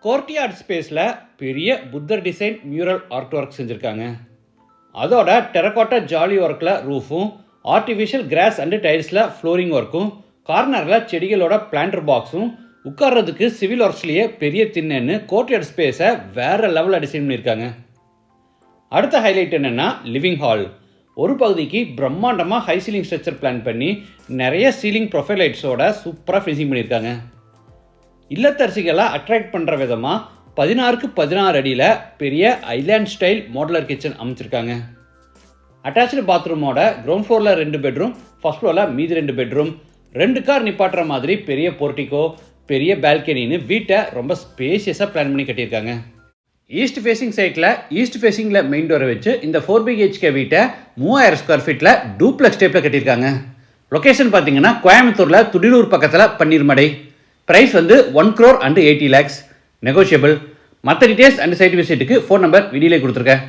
Courtyard ஸ்பேஸில் பெரிய புத்தர் design mural art work செஞ்சுருக்காங்க. அதோட டெரகோட்டா ஜாலி ஒர்க்கில் ரூஃபும், ஆர்டிஃபிஷியல் கிராஸ் அண்டு டைல்ஸில் ஃப்ளோரிங் ஒர்க்கும், கார்னரில் செடிகளோட பிளான்டர் பாக்ஸும், உட்கார்றதுக்கு சிவில் ஒர்க்ஸ்லேயே பெரிய திண்ணன்னு கோர்ட்யார்ட் ஸ்பேஸை வேறு லெவலில் டிசைன் பண்ணியிருக்காங்க. அடுத்த ஹைலைட் என்னென்னா லிவிங் ஹால். ஒரு பகுதிக்கு பிரம்மாண்டமாக ஹை சீலிங் ஸ்ட்ரக்சர் பிளான் பண்ணி நிறைய சீலிங் ப்ரொஃபைல் லைட்ஸோட சூப்பராக ஃபினிஷிங் பண்ணியிருக்காங்க. இல்லத்தரசிகளை அட்ராக்ட் பண்ணுற விதமாக 16x16 அடியில் பெரிய ஐலாண்ட் ஸ்டைல் மாடுலர் கிச்சன் அமைச்சிருக்காங்க. அட்டாச்சு பாத்ரூமோட கிரவுண்ட் ஃப்ளோரில் 2 பெட்ரூம், ஃபர்ஸ்ட் ஃப்ளோரில் மீதி 2 பெட்ரூம், 2 கார் நிப்பாட்டுற மாதிரி பெரிய போர்ட்டிகோ, பெரிய பால்கனின்னு வீட்டை ரொம்ப ஸ்பேஷியஸாக பிளான் பண்ணி கட்டியிருக்காங்க. ஈஸ்ட் ஃபேஸிங் சைட்டில் ஈஸ்ட் ஃபேஸிங்கில் மெயின் டோரை வச்சு இந்த 4BHK வீட்டை 3000 ஸ்கொயர் ஃபீட்டில் டூப்ளெக்ஸ் டைப்பில் கட்டியிருக்காங்க. லொக்கேஷன் பார்த்தீங்கன்னா கோயம்புத்தூரில் துடிலூர் பக்கத்தில் Panneermadai. Price 1 crore and 80 lakhs, negotiable. மற்ற டீட்டெயில்ஸ் அண்ட் சைட் விசிட்டுக்கு ஃபோன் நம்பர் வீடியோலே கொடுத்துருக்கேன்.